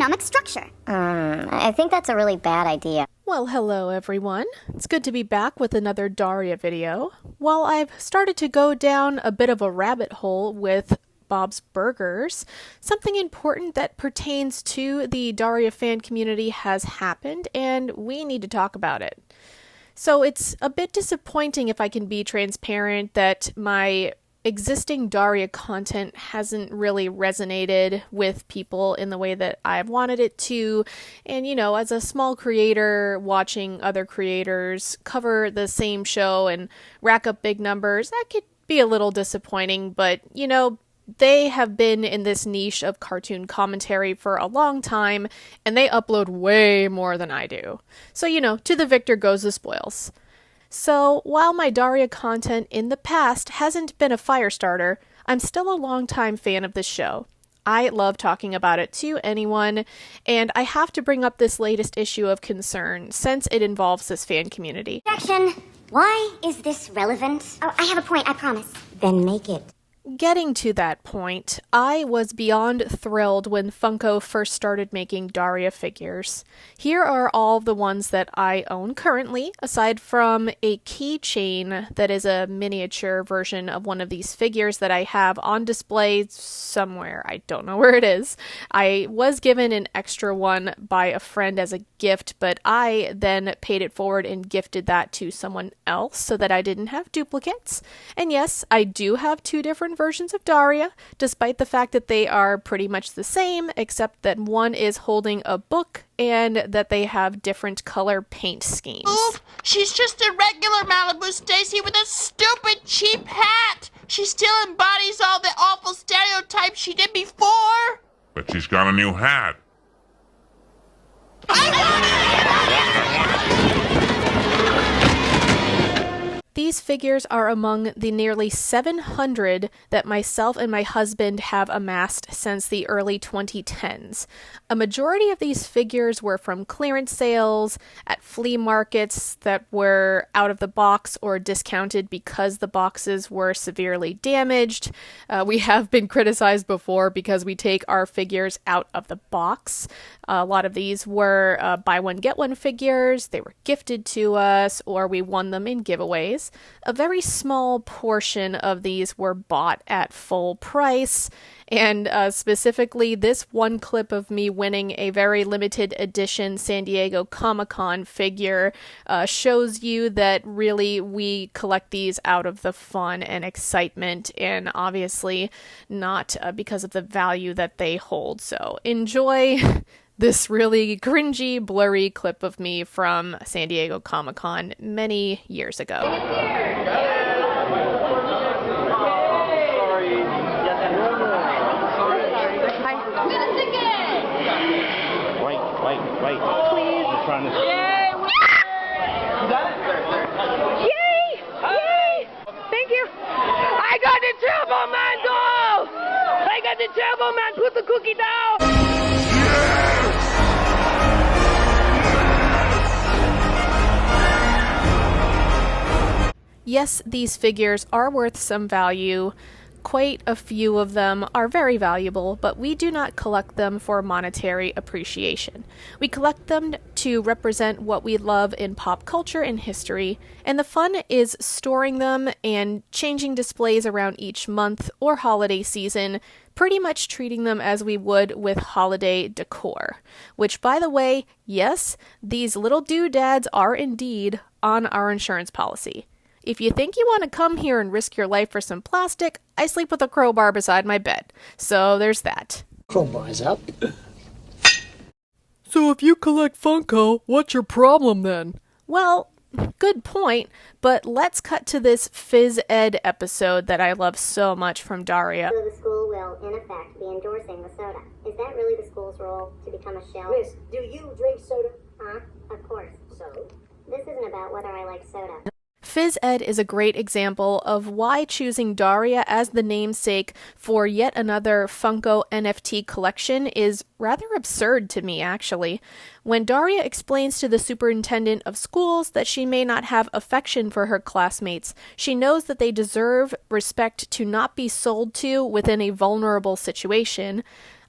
economic structure. I think that's a really bad idea. Well, hello everyone. It's good to be back with another Daria video. While I've started to go down a bit of a rabbit hole with Bob's Burgers, something important that pertains to the Daria fan community has happened, and we need to talk about it. So it's a bit disappointing, if I can be transparent, that my existing Daria content hasn't really resonated with people in the way that I've wanted it to. And, you know, as a small creator, watching other creators cover the same show and rack up big numbers, that could be a little disappointing. But, you know, they have been in this niche of cartoon commentary for a long time, and they upload way more than I do. So, you know, to the victor goes the spoils. So, while my Daria content in the past hasn't been a fire starter, I'm still a longtime fan of this show. I love talking about it to anyone, and I have to bring up this latest issue of concern since it involves this fan community. Objection. Why is this relevant? Oh, I have a point, I promise. Then make it. Getting to that point, I was beyond thrilled when Funko first started making Daria figures. Here are all the ones that I own currently, aside from a keychain that is a miniature version of one of these figures that I have on display somewhere. I don't know where it is. I was given an extra one by a friend as a gift, but I then paid it forward and gifted that to someone else so that I didn't have duplicates. And yes, I do have two different versions of Daria, despite the fact that they are pretty much the same, except that one is holding a book and that they have different color paint schemes. Oof, she's just a regular Malibu Stacy with a stupid cheap hat. She still embodies all the awful stereotypes she did before. But she's got a new hat. These figures are among the nearly 700 that myself and my husband have amassed since the early 2010s. A majority of these figures were from clearance sales, at flea markets that were out of the box or discounted because the boxes were severely damaged. We have been criticized before because we take our figures out of the box. A lot of these were buy one, get one figures. They were gifted to us, or we won them in giveaways. A very small portion of these were bought at full price, and specifically this one clip of me winning a very limited edition San Diego Comic-Con figure shows you that really we collect these out of the fun and excitement, and obviously not because of the value that they hold. So enjoy this really cringy, blurry clip of me from San Diego Comic-Con many years ago. Wait. Please. We're trying to... Yay! Yay! Thank you. I got the Turbo Man doll! I got the Turbo Man. Put the cookie down. Yes, these figures are worth some value. Quite a few of them are very valuable, but we do not collect them for monetary appreciation. We collect them to represent what we love in pop culture and history, and the fun is storing them and changing displays around each month or holiday season, pretty much treating them as we would with holiday decor. Which, by the way, yes, these little doodads are indeed on our insurance policy. If you think you want to come here and risk your life for some plastic, I sleep with a crowbar beside my bed. So there's that. Crowbar's up. So if you collect Funko, what's your problem then? Well, good point, but let's cut to this phys ed episode that I love so much from Daria. So the school will, in effect, be endorsing the soda. Is that really the school's role, to become a shell? Miss, do you drink soda? Huh? Of course. So? This isn't about whether I like soda. Phys ed is a great example of why choosing Daria as the namesake for yet another Funko NFT collection is rather absurd to me, actually. When Daria explains to the superintendent of schools that she may not have affection for her classmates, she knows that they deserve respect to not be sold to within a vulnerable situation.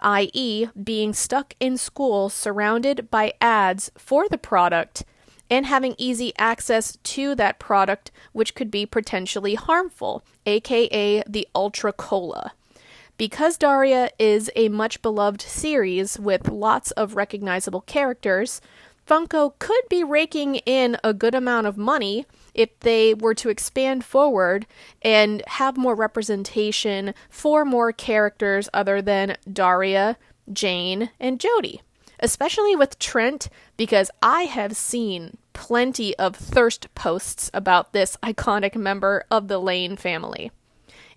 i.e. being stuck in school surrounded by ads for the product and having easy access to that product, which could be potentially harmful, aka the Ultra Cola. Because Daria is a much beloved series with lots of recognizable characters, Funko could be raking in a good amount of money if they were to expand forward and have more representation for more characters other than Daria, Jane, and Jody. Especially with Trent, because I have seen plenty of thirst posts about this iconic member of the Lane family.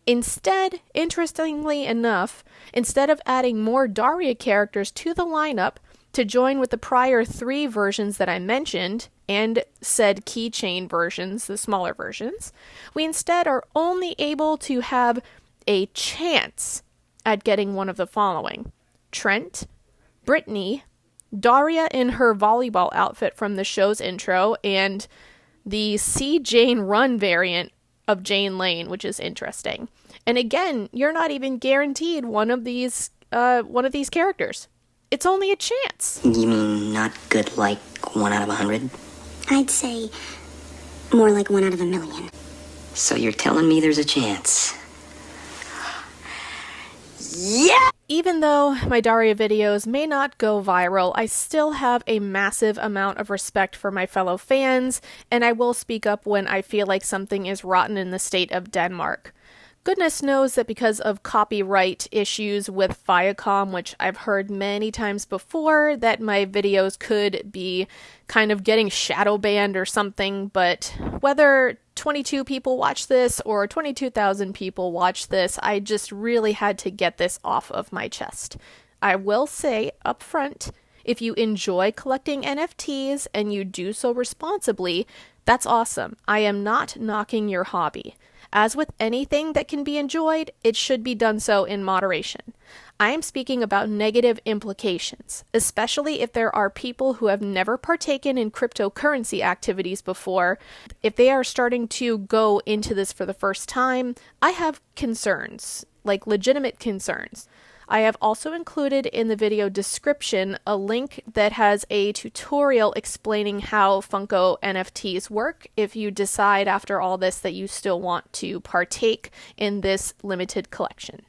Instead, interestingly enough, instead of adding more Daria characters to the lineup to join with the prior 3 versions that I mentioned, and said keychain versions, the smaller versions, we instead are only able to have a chance at getting one of the following: Trent, Brittany, Daria in her volleyball outfit from the show's intro, and the See Jane Run variant of Jane Lane, which is interesting. And again, you're not even guaranteed one of these characters. It's only a chance. You mean not good like 1 out of 100? I'd say more like 1 out of 1,000,000. So you're telling me there's a chance? Even though my Daria videos may not go viral, I still have a massive amount of respect for my fellow fans, and I will speak up when I feel like something is rotten in the state of Denmark. Goodness knows that because of copyright issues with Viacom, which I've heard many times before, that my videos could be kind of getting shadow banned or something, but whether 22 people watch this or 22,000 people watch this, I just really had to get this off of my chest. I will say up front, if you enjoy collecting NFTs and you do so responsibly, that's awesome. I am not knocking your hobby. As with anything that can be enjoyed, it should be done so in moderation. I am speaking about negative implications, especially if there are people who have never partaken in cryptocurrency activities before. If they are starting to go into this for the first time, I have concerns, like legitimate concerns. I have also included in the video description a link that has a tutorial explaining how Funko NFTs work if you decide after all this that you still want to partake in this limited collection.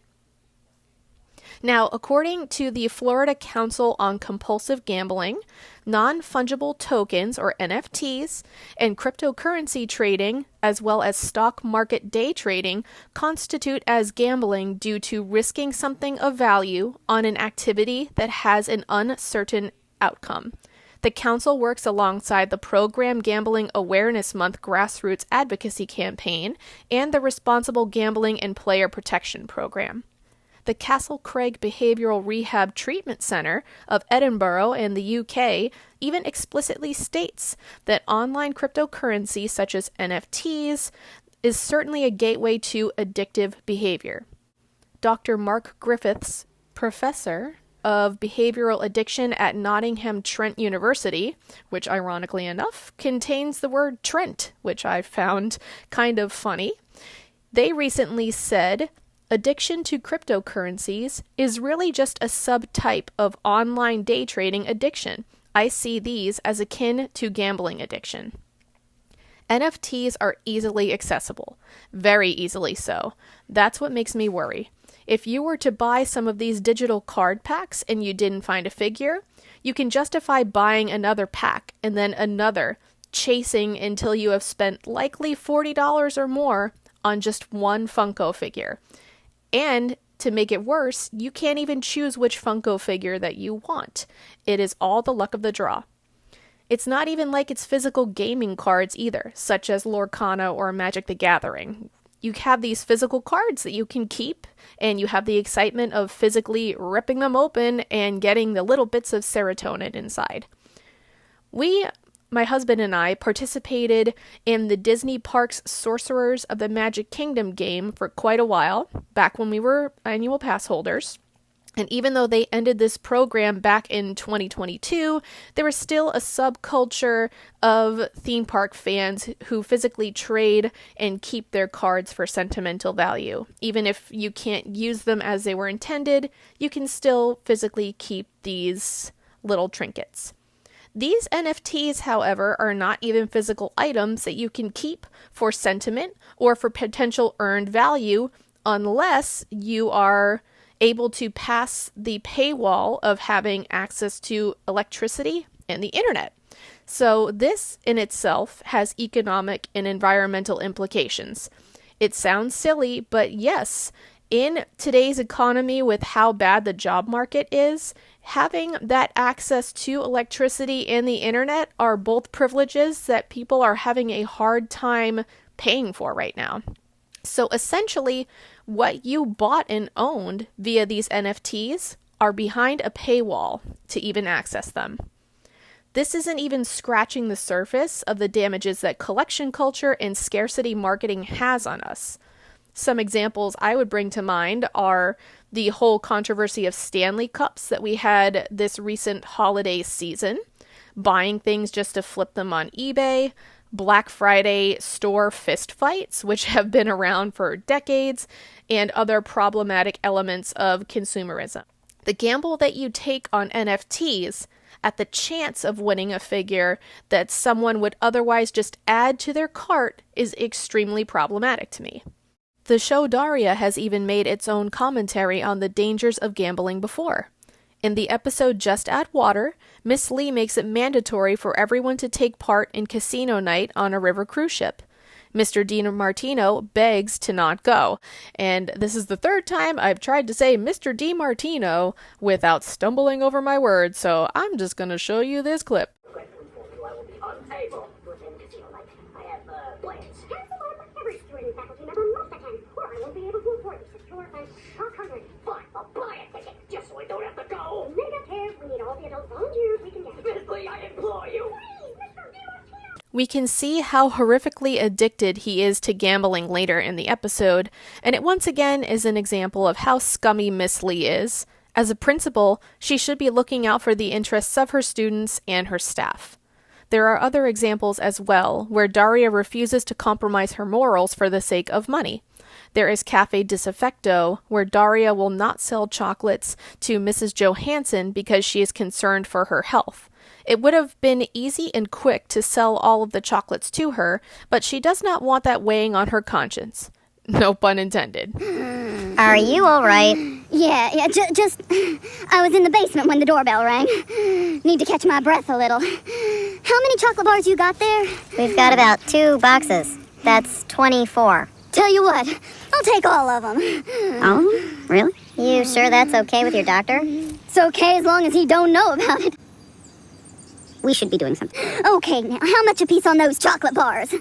Now, according to the Florida Council on Compulsive Gambling, non-fungible tokens, or NFTs, and cryptocurrency trading, as well as stock market day trading, constitute as gambling due to risking something of value on an activity that has an uncertain outcome. The council works alongside the Program Gambling Awareness Month grassroots advocacy campaign and the Responsible Gambling and Player Protection Program. The Castle Craig Behavioural Rehab Treatment Centre of Edinburgh in the UK even explicitly states that online cryptocurrency such as NFTs is certainly a gateway to addictive behavior. Dr. Mark Griffiths, professor of behavioral addiction at Nottingham Trent University, which ironically enough contains the word Trent, which I found kind of funny. They recently said, addiction to cryptocurrencies is really just a subtype of online day trading addiction. I see these as akin to gambling addiction. NFTs are easily accessible, very easily so. That's what makes me worry. If you were to buy some of these digital card packs and you didn't find a figure, you can justify buying another pack and then another, chasing until you have spent likely $40 or more on just one Funko figure. And to make it worse, you can't even choose which Funko figure that you want. It is all the luck of the draw. It's not even like it's physical gaming cards either, such as Lorcana or Magic the Gathering. You have these physical cards that you can keep, and you have the excitement of physically ripping them open and getting the little bits of serotonin inside. My husband and I participated in the Disney Parks Sorcerers of the Magic Kingdom game for quite a while, back when we were annual pass holders. And even though they ended this program back in 2022, there is still a subculture of theme park fans who physically trade and keep their cards for sentimental value. Even if you can't use them as they were intended, you can still physically keep these little trinkets. These NFTs, however, are not even physical items that you can keep for sentiment or for potential earned value unless you are able to pass the paywall of having access to electricity and the internet. So this in itself has economic and environmental implications. It sounds silly, but yes, in today's economy with how bad the job market is, having that access to electricity and the internet are both privileges that people are having a hard time paying for right now. So essentially, what you bought and owned via these NFTs are behind a paywall to even access them. This isn't even scratching the surface of the damages that collection culture and scarcity marketing has on us. Some examples I would bring to mind are the whole controversy of Stanley Cups that we had this recent holiday season, buying things just to flip them on eBay, Black Friday store fist fights, which have been around for decades, and other problematic elements of consumerism. The gamble that you take on NFTs at the chance of winning a figure that someone would otherwise just add to their cart is extremely problematic to me. The show Daria has even made its own commentary on the dangers of gambling before. In the episode Just Add Water, Miss Lee makes it mandatory for everyone to take part in casino night on a river cruise ship. Mr. DiMartino begs to not go, and this is the third time I've tried to say Mr. DiMartino without stumbling over my words, so I'm just going to show you this clip. Every student and faculty member must attend, or I won't be able to afford the secure and $100. Fine, I'll buy a ticket, just so I don't have to go. Negative, we need all the adult volunteers we can get. Miss Lee, I implore you. Please, Mr. DiMartino. We can see how horrifically addicted he is to gambling later in the episode, and it once again is an example of how scummy Miss Lee is. As a principal, she should be looking out for the interests of her students and her staff. There are other examples as well, where Daria refuses to compromise her morals for the sake of money. There is Cafe Disaffecto, where Daria will not sell chocolates to Mrs. Johansson because she is concerned for her health. It would have been easy and quick to sell all of the chocolates to her, but she does not want that weighing on her conscience. No pun intended. Are you all right? Yeah, just... I was in the basement when the doorbell rang. Need to catch my breath a little. How many chocolate bars you got there? We've got about 2 boxes. That's 24. Tell you what, I'll take all of them. Oh, really? You sure that's okay with your doctor? It's okay as long as he don't know about it. We should be doing something. Okay, now, how much a piece on those chocolate bars?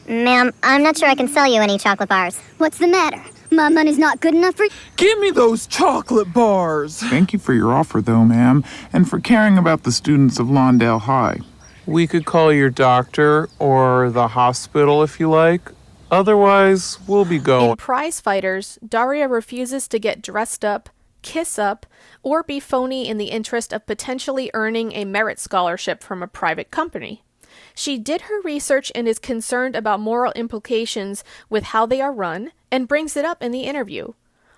Ma'am, I'm not sure I can sell you any chocolate bars. What's the matter? My money's not good enough for... Give me those chocolate bars! Thank you for your offer, though, ma'am, and for caring about the students of Lawndale High. We could call your doctor or the hospital if you like. Otherwise, we'll be going. In Prize Fighters, Daria refuses to get dressed up, kiss up, or be phony in the interest of potentially earning a merit scholarship from a private company. She did her research and is concerned about moral implications with how they are run, and brings it up in the interview.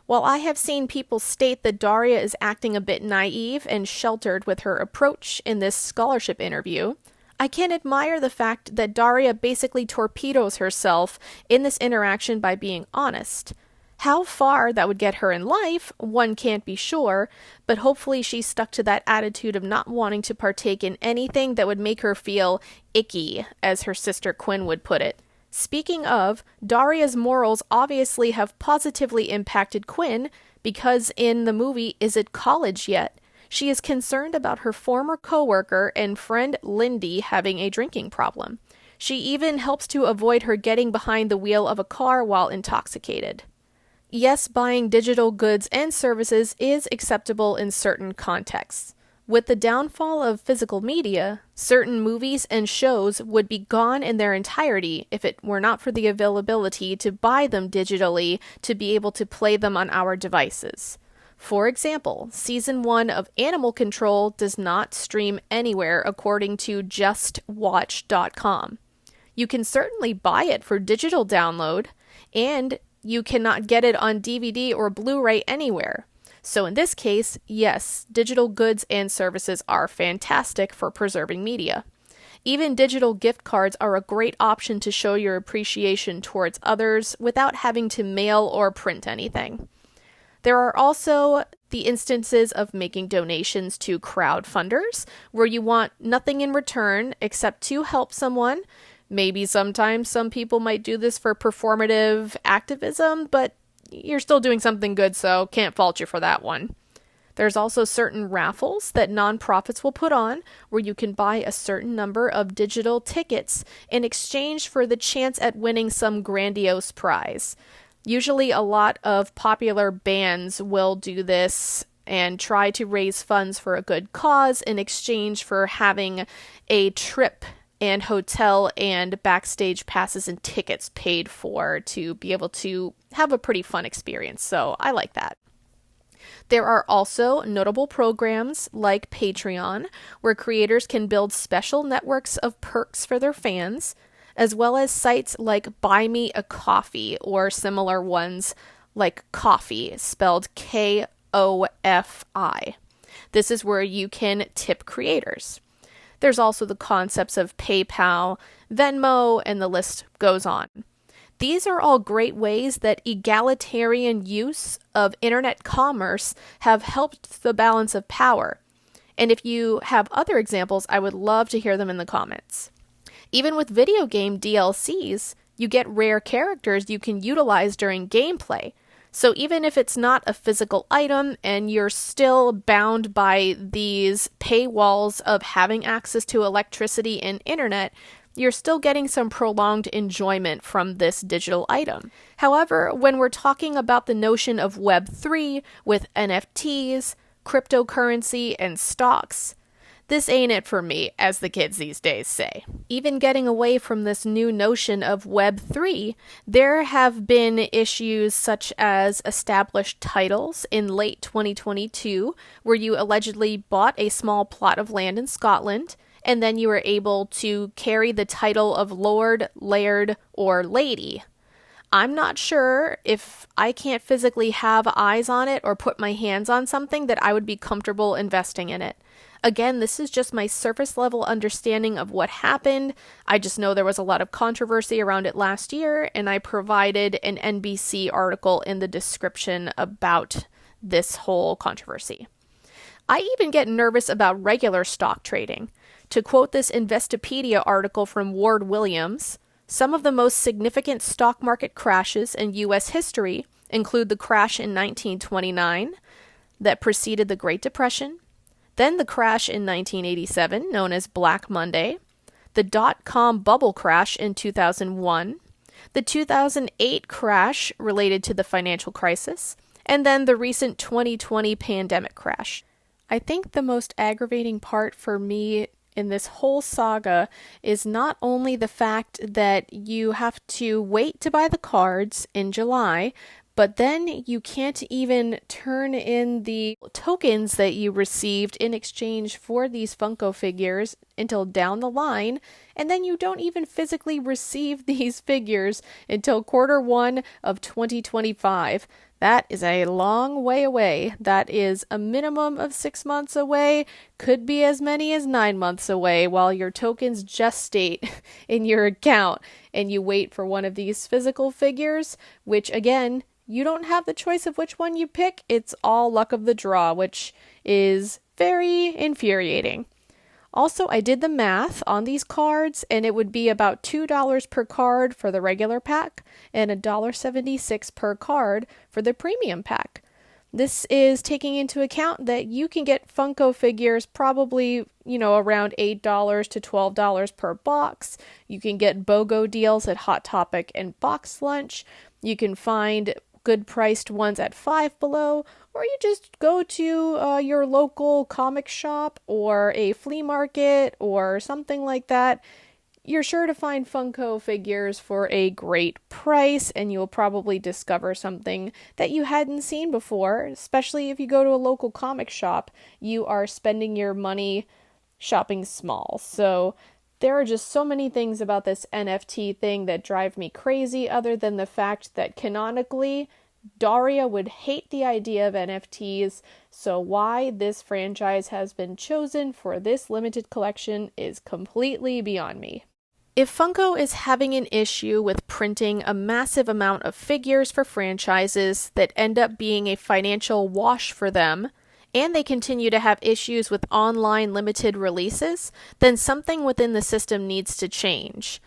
While I have seen people state that Daria is acting a bit naive and sheltered with her approach in this scholarship interview, I can admire the fact that Daria basically torpedoes herself in this interaction by being honest. How far that would get her in life, one can't be sure, but hopefully she stuck to that attitude of not wanting to partake in anything that would make her feel icky, as her sister Quinn would put it. Speaking of, Daria's morals obviously have positively impacted Quinn, because in the movie Is It College Yet?, she is concerned about her former coworker and friend Lindy having a drinking problem. She even helps to avoid her getting behind the wheel of a car while intoxicated. Yes, buying digital goods and services is acceptable in certain contexts. With the downfall of physical media, certain movies and shows would be gone in their entirety if it were not for the availability to buy them digitally to be able to play them on our devices. For example, Season 1 of Animal Control does not stream anywhere according to justwatch.com. You can certainly buy it for digital download, and you cannot get it on DVD or Blu-ray anywhere. So in this case, yes, digital goods and services are fantastic for preserving media. Even digital gift cards are a great option to show your appreciation towards others without having to mail or print anything. There are also the instances of making donations to crowdfunders, where you want nothing in return except to help someone. Maybe sometimes some people might do this for performative activism, but you're still doing something good, so can't fault you for that one. There's also certain raffles that nonprofits will put on where you can buy a certain number of digital tickets in exchange for the chance at winning some grandiose prize. Usually a lot of popular bands will do this and try to raise funds for a good cause in exchange for having a trip and hotel and backstage passes and tickets paid for to be able to have a pretty fun experience. So I like that. There are also notable programs like Patreon, where creators can build special networks of perks for their fans, as well as sites like Buy Me a Coffee or similar ones like Coffee, spelled Kofi. This is where you can tip creators. There's also the concepts of PayPal, Venmo, and the list goes on. These are all great ways that egalitarian use of internet commerce have helped the balance of power. And if you have other examples, I would love to hear them in the comments. Even with video game DLCs, you get rare characters you can utilize during gameplay. So even if it's not a physical item and you're still bound by these paywalls of having access to electricity and internet, you're still getting some prolonged enjoyment from this digital item. However, when we're talking about the notion of Web3 with NFTs, cryptocurrency, and stocks, this ain't it for me, as the kids these days say. Even getting away from this new notion of Web3, there have been issues such as established titles in late 2022, where you allegedly bought a small plot of land in Scotland, and then you were able to carry the title of Lord, Laird, or Lady. I'm not sure if I can't physically have eyes on it or put my hands on something that I would be comfortable investing in it. Again, this is just my surface level understanding of what happened. I just know there was a lot of controversy around it last year, and I provided an NBC article in the description about this whole controversy. I even get nervous about regular stock trading. To quote this Investopedia article from Ward Williams, some of the most significant stock market crashes in U.S. history include the crash in 1929 that preceded the Great Depression, then the crash in 1987, known as Black Monday, the dot-com bubble crash in 2001, the 2008 crash related to the financial crisis, and then the recent 2020 pandemic crash. I think the most aggravating part for me in this whole saga is not only the fact that you have to wait to buy the cards in July, but then you can't even turn in the tokens that you received in exchange for these Funko figures until down the line, and then you don't even physically receive these figures until Q1 of 2025. That is a long way away. That is a minimum of 6 months away, could be as many as 9 months away while your tokens gestate in your account and you wait for one of these physical figures, which again, you don't have the choice of which one you pick. It's all luck of the draw, which is very infuriating. Also, I did the math on these cards, and it would be about $2 per card for the regular pack and $1.76 per card for the premium pack. This is taking into account that you can get Funko figures probably, around $8 to $12 per box. You can get BOGO deals at Hot Topic and Box Lunch. You can find good priced ones at Five Below, or you just go to your local comic shop or a flea market or something like that. You're sure to find Funko figures for a great price, and you'll probably discover something that you hadn't seen before, especially if you go to a local comic shop. You are spending your money shopping small. So there are just so many things about this NFT thing that drive me crazy, other than the fact that canonically, Daria would hate the idea of NFTs, so why this franchise has been chosen for this limited collection is completely beyond me. If Funko is having an issue with printing a massive amount of figures for franchises that end up being a financial wash for them, and they continue to have issues with online limited releases, then something within the system needs to change.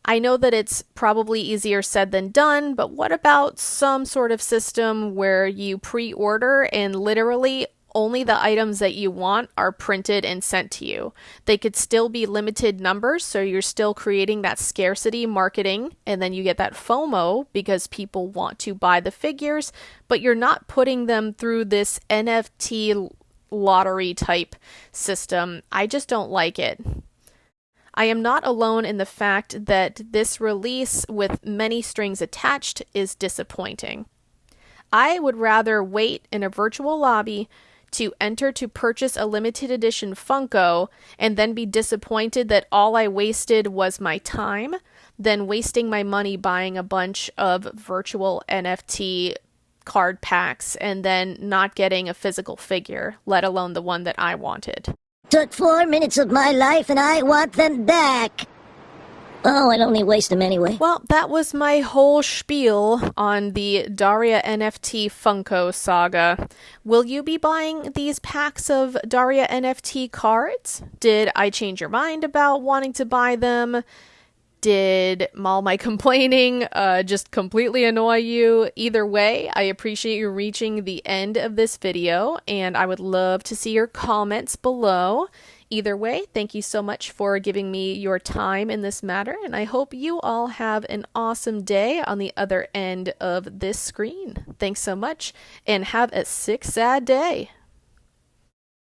I know that it's probably easier said than done, but what about some sort of system where you pre-order and literally only the items that you want are printed and sent to you? They could still be limited numbers, so you're still creating that scarcity marketing, and then you get that FOMO because people want to buy the figures, but you're not putting them through this NFT lottery type system. I just don't like it. I am not alone in the fact that this release with many strings attached is disappointing. I would rather wait in a virtual lobby to enter to purchase a limited edition Funko and then be disappointed that all I wasted was my time than wasting my money buying a bunch of virtual NFT card packs and then not getting a physical figure, let alone the one that I wanted. Took 4 minutes of my life and I want them back. Oh, I'd only waste them anyway. Well, that was my whole spiel on the Daria NFT Funko saga. Will you be buying these packs of Daria NFT cards? Did I change your mind about wanting to buy them? Did all my complaining just completely annoy you? Either way, I appreciate you reaching the end of this video, and I would love to see your comments below. Either way, thank you so much for giving me your time in this matter, and I hope you all have an awesome day on the other end of this screen. Thanks so much, and have a sick, sad day.